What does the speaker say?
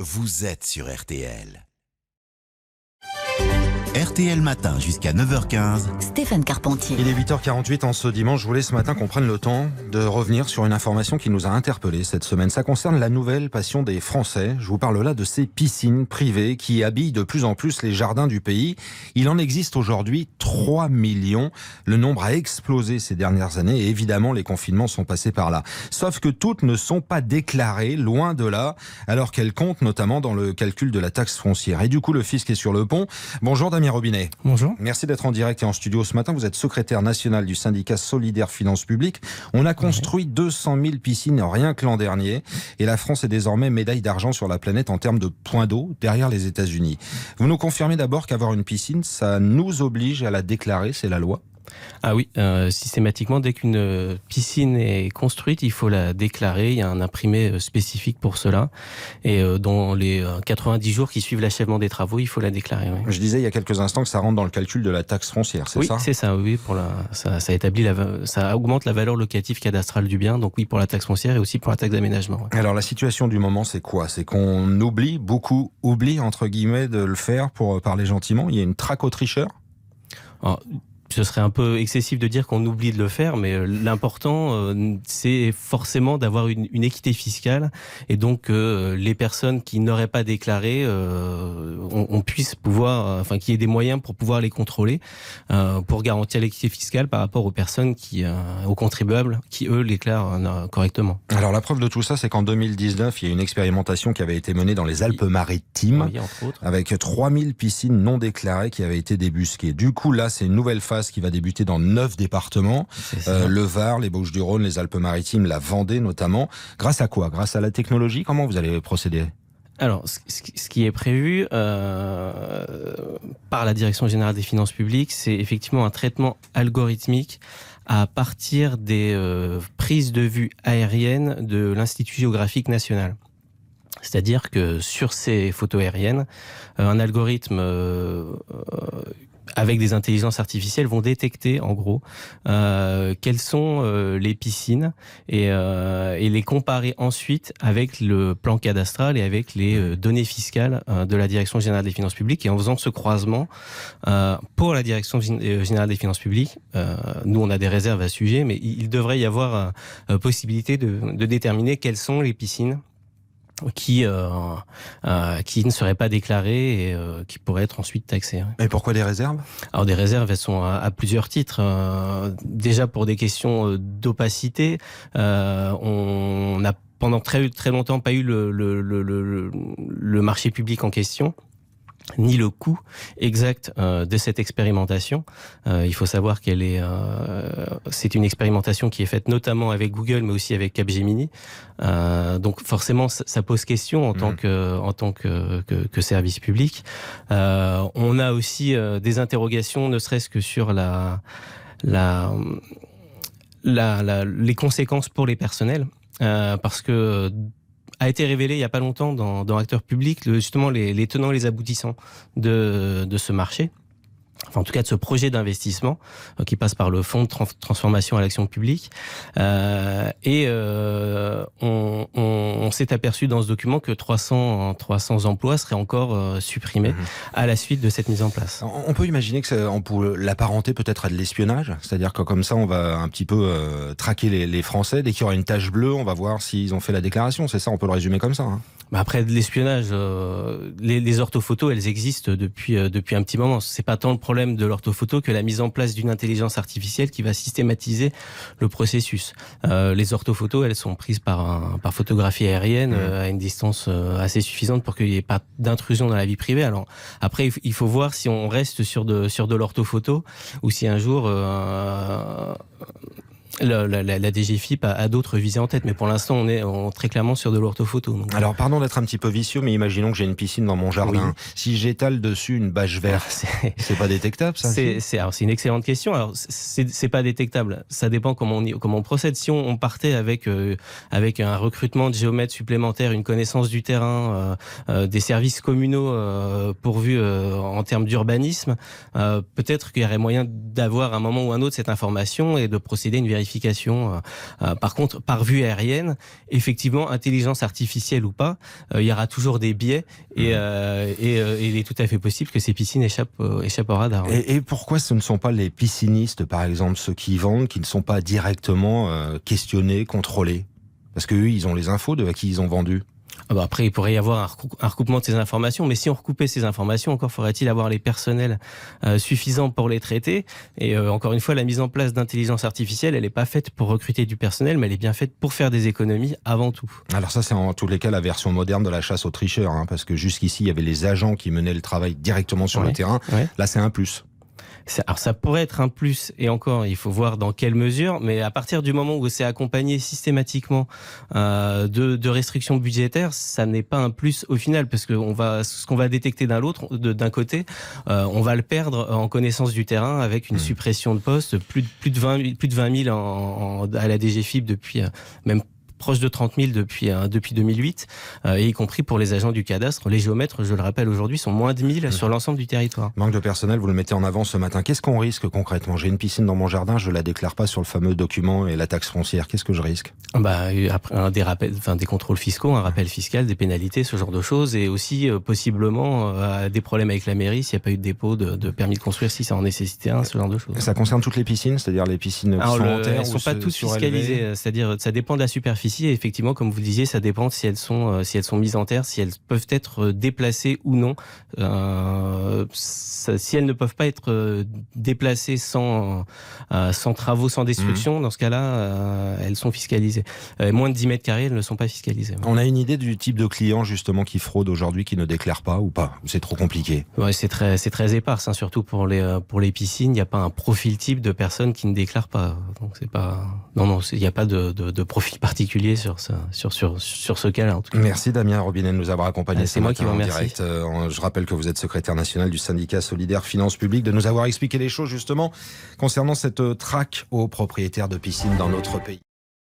vous êtes sur RTL. RTL Matin jusqu'à 9h15. Stéphane Carpentier. Il est 8h48 en ce dimanche. Je voulais ce matin qu'on prenne le temps de revenir sur une information qui nous a interpellés cette semaine. Ça concerne la nouvelle passion des Français. Je vous parle là de ces piscines privées qui habillent de plus en plus les jardins du pays. Il en existe aujourd'hui 3 millions. Le nombre a explosé ces dernières années et évidemment les confinements sont passés par là. Sauf que toutes ne sont pas déclarées, loin de là, alors qu'elles comptent notamment dans le calcul de la taxe foncière. Et du coup, le fisc est sur le pont. Bonjour Damien Robinet. Bonjour. Merci d'être en direct et en studio ce matin. Vous êtes secrétaire national du syndicat Solidaire Finances Publiques. On a construit 200 000 piscines rien que l'an dernier. Et la France est désormais médaille d'argent sur la planète en termes de points d'eau, derrière les États-Unis. Vous nous confirmez d'abord qu'avoir une piscine, ça nous oblige à la déclarer, c'est la loi ? Ah oui, systématiquement, dès qu'une piscine est construite, il faut la déclarer. Il y a un imprimé spécifique pour cela. Et dans les 90 jours qui suivent l'achèvement des travaux, il faut la déclarer. Oui. Je disais il y a quelques instants que ça rentre dans le calcul de la taxe foncière, c'est ça ? Oui, c'est ça. Oui, ça augmente la valeur locative cadastrale du bien. Donc oui, pour la taxe foncière et aussi pour la taxe d'aménagement. Oui. Alors la situation du moment, c'est quoi ? C'est qu'on oublie, beaucoup oublient entre guillemets de le faire, pour parler gentiment. Il y a une traque aux tricheurs ? Alors, ce serait un peu excessif de dire qu'on oublie de le faire, mais l'important, c'est forcément d'avoir une équité fiscale et donc les personnes qui n'auraient pas déclaré, on puisse pouvoir, qu'il y ait des moyens pour pouvoir les contrôler, pour garantir l'équité fiscale par rapport aux personnes aux contribuables qui, eux, déclarent correctement. Alors la preuve de tout ça, c'est qu'en 2019, il y a une expérimentation qui avait été menée dans les Alpes-Maritimes, oui, entre autres, avec 3000 piscines non déclarées qui avaient été débusquées. Du coup, là, c'est une nouvelle phase qui va débuter dans 9 départements, le Var, les Bouches-du-Rhône, les Alpes-Maritimes, la Vendée notamment. Grâce à quoi ? Grâce à la technologie ? Comment vous allez procéder ? Alors, ce qui est prévu par la Direction générale des finances publiques, c'est effectivement un traitement algorithmique à partir des prises de vue aériennes de l'Institut géographique national. C'est-à-dire que sur ces photos aériennes, un algorithme avec des intelligences artificielles vont détecter en gros quelles sont les piscines et les comparer ensuite avec le plan cadastral et avec les données fiscales de la Direction générale des finances publiques. Et en faisant ce croisement, pour la Direction générale des finances publiques, nous on a des réserves à ce sujet, mais il devrait y avoir possibilité de déterminer quelles sont les piscines qui ne seraient pas déclarées et qui pourraient être ensuite taxées. Et pourquoi des réserves ? Alors des réserves, elles sont à plusieurs titres. Déjà pour des questions d'opacité, on a pendant très très longtemps pas eu le marché public en question, ni le coût exact de cette expérimentation. Il faut savoir c'est une expérimentation qui est faite notamment avec Google, mais aussi avec Capgemini. Donc forcément, ça pose question en tant que service public. On a aussi des interrogations, ne serait-ce que sur les conséquences pour les personnels, parce que a été révélé il n'y a pas longtemps dans Acteurs Publics justement les tenants et les aboutissants de ce marché. Enfin, en tout cas de ce projet d'investissement qui passe par le fonds de transformation à l'action publique. On s'est aperçu dans ce document que 300 emplois seraient encore supprimés à la suite de cette mise en place. On peut imaginer que on peut l'apparenter peut-être à de l'espionnage, c'est-à-dire que comme ça on va un petit peu traquer les Français. Dès qu'il y aura une tache bleue, on va voir s'ils ont fait la déclaration. C'est ça, on peut le résumer comme ça. Après de l'espionnage, les orthophotos, elles existent depuis un petit moment. C'est pas tant le problème de l'orthophoto que la mise en place d'une intelligence artificielle qui va systématiser le processus. Les orthophotos, elles sont prises par photographie aérienne à une distance assez suffisante pour qu'il n'y ait pas d'intrusion dans la vie privée. Alors après, il faut voir si on reste sur de l'orthophoto ou si un jour la DGFiP a d'autres visées en tête, mais pour l'instant on est très clairement sur de l'orthophoto. Alors pardon d'être un petit peu vicieux, mais imaginons que j'ai une piscine dans mon jardin. Oui. Si j'étale dessus une bâche verte, c'est pas détectable ça ? C'est une excellente question. Alors c'est pas détectable. Ça dépend comment on procède. Si on partait avec un recrutement de géomètres supplémentaires, une connaissance du terrain, des services communaux pourvus en termes d'urbanisme, peut-être qu'il y aurait moyen d'avoir à un moment ou un autre cette information et de procéder à une vérification tarification. Par contre, par vue aérienne, effectivement, intelligence artificielle ou pas, il y aura toujours des biais et il est tout à fait possible que ces piscines échappent au radar. Et pourquoi ce ne sont pas les piscinistes, par exemple, ceux qui vendent, qui ne sont pas directement questionnés, contrôlés? Parce qu'eux, ils ont les infos de à qui ils ont vendu. Après, il pourrait y avoir un recoupement de ces informations, mais si on recoupait ces informations, encore faudrait-il avoir les personnels suffisants pour les traiter. Et encore une fois, la mise en place d'intelligence artificielle, elle n'est pas faite pour recruter du personnel, mais elle est bien faite pour faire des économies avant tout. Alors ça, c'est en tous les cas la version moderne de la chasse aux tricheurs, hein, parce que jusqu'ici, il y avait les agents qui menaient le travail directement sur le terrain. Ouais. Là, c'est un plus. Alors ça pourrait être un plus, et encore, il faut voir dans quelle mesure, mais à partir du moment où c'est accompagné systématiquement de restrictions budgétaires, ça n'est pas un plus au final, parce que ce qu'on va détecter d'un côté, on va le perdre en connaissance du terrain avec une suppression de postes, plus de 20 000 à la DGFiP depuis même proche de 30 000 depuis 2008, et y compris pour les agents du cadastre. Les géomètres, je le rappelle aujourd'hui, sont moins de 1000 sur l'ensemble du territoire. Manque de personnel, vous le mettez en avant ce matin. Qu'est-ce qu'on risque concrètement? J'ai une piscine dans mon jardin, je ne la déclare pas sur le fameux document et la taxe foncière. Qu'est-ce que je risque? Après, des contrôles fiscaux, un rappel fiscal, des pénalités, ce genre de choses, et aussi possiblement des problèmes avec la mairie s'il n'y a pas eu de dépôt de permis de construire, si ça en nécessitait un, ce genre de choses. Ça concerne toutes les piscines, c'est-à-dire les piscines qui sont en terre? Elles ne sont pas toutes fiscalisées, c'est-à-dire ça dépend de la superficie. Et effectivement, comme vous le disiez, ça dépend si elles sont mises en terre, si elles peuvent être déplacées ou non. Si elles ne peuvent pas être déplacées sans travaux, sans destruction, dans ce cas-là, elles sont fiscalisées. Moins de 10 mètres carrés, elles ne sont pas fiscalisées. On a une idée du type de client justement qui fraude aujourd'hui, qui ne déclare pas ou pas? C'est trop compliqué? Ouais, c'est très épars, hein, surtout pour les piscines. Il n'y a pas un profil type de personnes qui ne déclarent pas. Donc c'est pas, il n'y a pas de profil particulier sur ce cas-là. En tout cas. Merci Damien Robinet de nous avoir accompagnés. C'est moi qui vous remercie. Direct. Je rappelle que vous êtes secrétaire national du syndicat solidaire Finances Publiques, de nous avoir expliqué les choses justement concernant cette traque aux propriétaires de piscines dans notre pays.